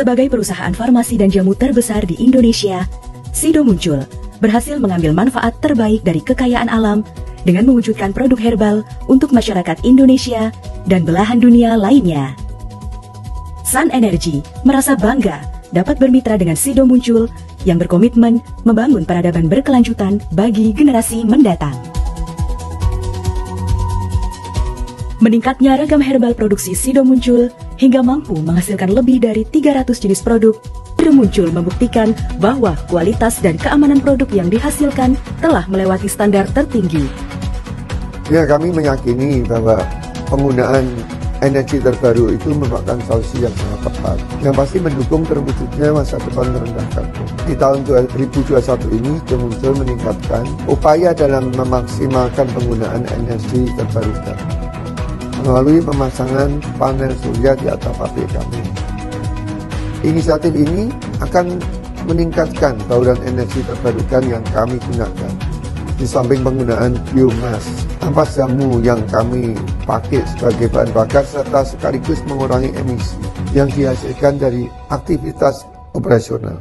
Sebagai perusahaan farmasi dan jamu terbesar di Indonesia, Sido Muncul berhasil mengambil manfaat terbaik dari kekayaan alam dengan mewujudkan produk herbal untuk masyarakat Indonesia dan belahan dunia lainnya. Sun Energy merasa bangga dapat bermitra dengan Sido Muncul yang berkomitmen membangun peradaban berkelanjutan bagi generasi mendatang. Meningkatnya ragam herbal produksi Sido Muncul hingga mampu menghasilkan lebih dari 300 jenis produk, Sido Muncul membuktikan bahwa kualitas dan keamanan produk yang dihasilkan telah melewati standar tertinggi. Ya, kami meyakini bahwa penggunaan energi terbaru itu merupakan solusi yang sangat tepat, yang pasti mendukung terwujudnya masa depan rendah karbon. Di tahun 2021 ini, Sido Muncul meningkatkan upaya dalam memaksimalkan penggunaan energi terbarukan melalui pemasangan panel surya di atap pabrik kami. Inisiatif ini akan meningkatkan bauran energi terbarukan yang kami gunakan. Di samping penggunaan biomas, ampas jamu yang kami pakai sebagai bahan bakar serta sekaligus mengurangi emisi yang dihasilkan dari aktivitas operasional.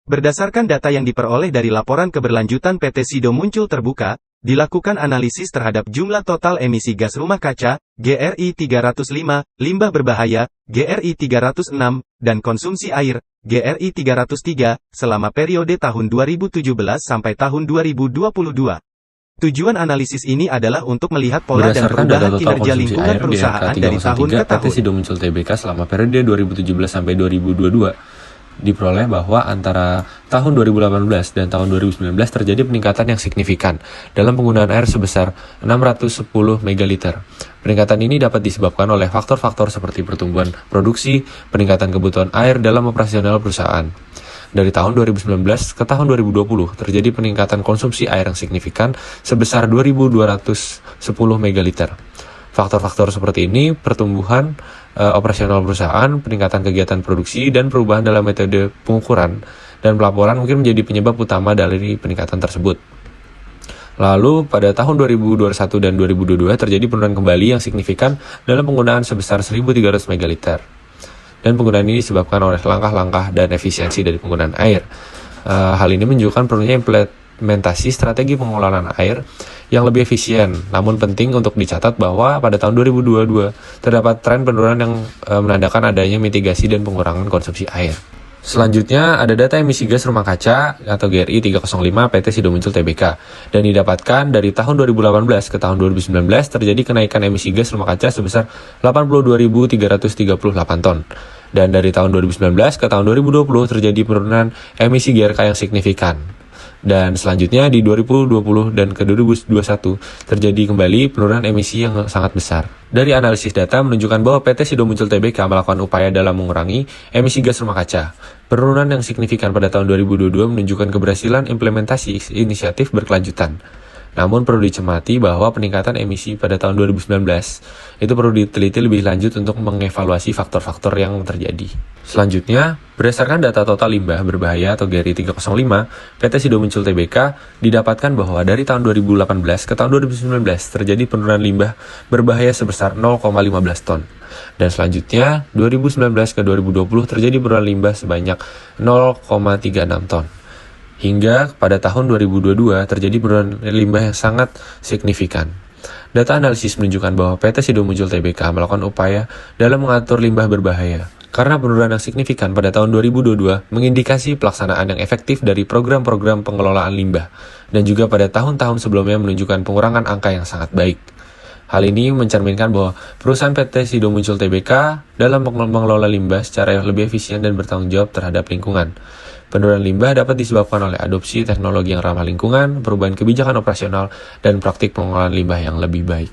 Berdasarkan data yang diperoleh dari laporan keberlanjutan PT Sido Muncul terbuka, dilakukan analisis terhadap jumlah total emisi gas rumah kaca, GRI 305, limbah berbahaya, GRI 306, dan konsumsi air, GRI 303, selama periode tahun 2017 sampai tahun 2022. Tujuan analisis ini adalah untuk melihat pola dan perubahan kinerja lingkungan perusahaan dari tahun ke tahun. PT Sido Muncul Tbk selama periode 2017 sampai 2022 diperoleh bahwa antara tahun 2018 dan tahun 2019 terjadi peningkatan yang signifikan dalam penggunaan air sebesar 610 megaliter. Peningkatan ini dapat disebabkan oleh faktor-faktor seperti pertumbuhan produksi, peningkatan kebutuhan air dalam operasional perusahaan. Dari tahun 2019 ke tahun 2020 terjadi peningkatan konsumsi air yang signifikan sebesar 2.210 megaliter. Faktor-faktor seperti ini, pertumbuhan operasional perusahaan, peningkatan kegiatan produksi, dan perubahan dalam metode pengukuran dan pelaporan mungkin menjadi penyebab utama dari peningkatan tersebut. Lalu, pada tahun 2021 dan 2022 terjadi penurunan kembali yang signifikan dalam penggunaan sebesar 1.300 megaliter. Dan penggunaan ini disebabkan oleh langkah-langkah dan efisiensi dari penggunaan air. Hal ini menunjukkan perlunya implementasi strategi pengelolaan air yang lebih efisien. Namun penting untuk dicatat bahwa pada tahun 2022 terdapat tren penurunan yang menandakan adanya mitigasi dan pengurangan konsumsi air. Selanjutnya ada data emisi gas rumah kaca atau GRI 305 PT Sido Muncul Tbk, dan didapatkan dari tahun 2018 ke tahun 2019 terjadi kenaikan emisi gas rumah kaca sebesar 82.338 ton. Dan dari tahun 2019 ke tahun 2020 terjadi penurunan emisi GRK yang signifikan. Dan selanjutnya di 2020 dan ke 2021 terjadi kembali penurunan emisi yang sangat besar. Dari analisis data menunjukkan bahwa PT Sido Muncul Tbk melakukan upaya dalam mengurangi emisi gas rumah kaca. Penurunan yang signifikan pada tahun 2022 menunjukkan keberhasilan implementasi inisiatif berkelanjutan. Namun perlu dicermati bahwa peningkatan emisi pada tahun 2019 itu perlu diteliti lebih lanjut untuk mengevaluasi faktor-faktor yang terjadi. Selanjutnya, berdasarkan data total limbah berbahaya atau GRI 305, PT Sido Muncul Tbk didapatkan bahwa dari tahun 2018 ke tahun 2019 terjadi penurunan limbah berbahaya sebesar 0,15 ton. Dan selanjutnya, 2019 ke 2020 terjadi penurunan limbah sebanyak 0,36 ton. Hingga pada tahun 2022 terjadi penurunan limbah yang sangat signifikan. Data analisis menunjukkan bahwa PT Sido Muncul Tbk melakukan upaya dalam mengatur limbah berbahaya. Karena penurunan yang signifikan pada tahun 2022 mengindikasi pelaksanaan yang efektif dari program-program pengelolaan limbah, dan juga pada tahun-tahun sebelumnya menunjukkan pengurangan angka yang sangat baik. Hal ini mencerminkan bahwa perusahaan PT Sido Muncul Tbk dalam mengelola limbah secara lebih efisien dan bertanggung jawab terhadap lingkungan. Penurunan limbah dapat disebabkan oleh adopsi teknologi yang ramah lingkungan, perubahan kebijakan operasional, dan praktik pengelolaan limbah yang lebih baik.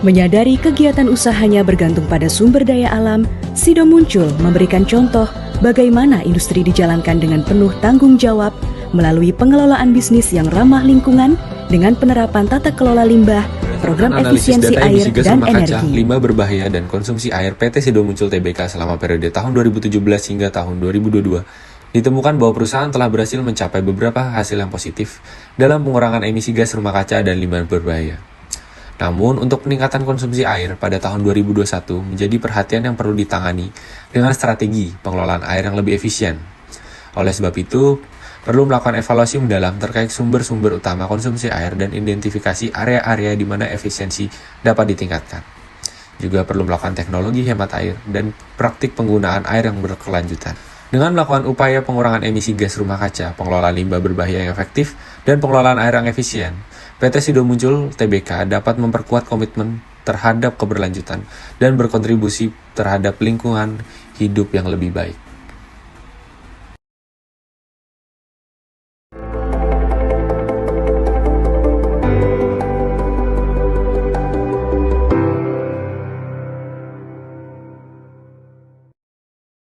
Menyadari kegiatan usahanya bergantung pada sumber daya alam, Sido Muncul memberikan contoh bagaimana industri dijalankan dengan penuh tanggung jawab melalui pengelolaan bisnis yang ramah lingkungan dengan penerapan tata kelola limbah, program efisiensi air dan energi. Limbah berbahaya dan konsumsi air PT Sido Muncul Tbk selama periode tahun 2017 hingga tahun 2022, ditemukan bahwa perusahaan telah berhasil mencapai beberapa hasil yang positif dalam pengurangan emisi gas rumah kaca dan limbah berbahaya. Namun, untuk peningkatan konsumsi air pada tahun 2021 menjadi perhatian yang perlu ditangani dengan strategi pengelolaan air yang lebih efisien. Oleh sebab itu, perlu melakukan evaluasi mendalam terkait sumber-sumber utama konsumsi air dan identifikasi area-area di mana efisiensi dapat ditingkatkan. Juga perlu melakukan teknologi hemat air dan praktik penggunaan air yang berkelanjutan. Dengan melakukan upaya pengurangan emisi gas rumah kaca, pengelolaan limbah berbahaya yang efektif, dan pengelolaan air yang efisien, PT Sido Muncul Tbk dapat memperkuat komitmen terhadap keberlanjutan dan berkontribusi terhadap lingkungan hidup yang lebih baik.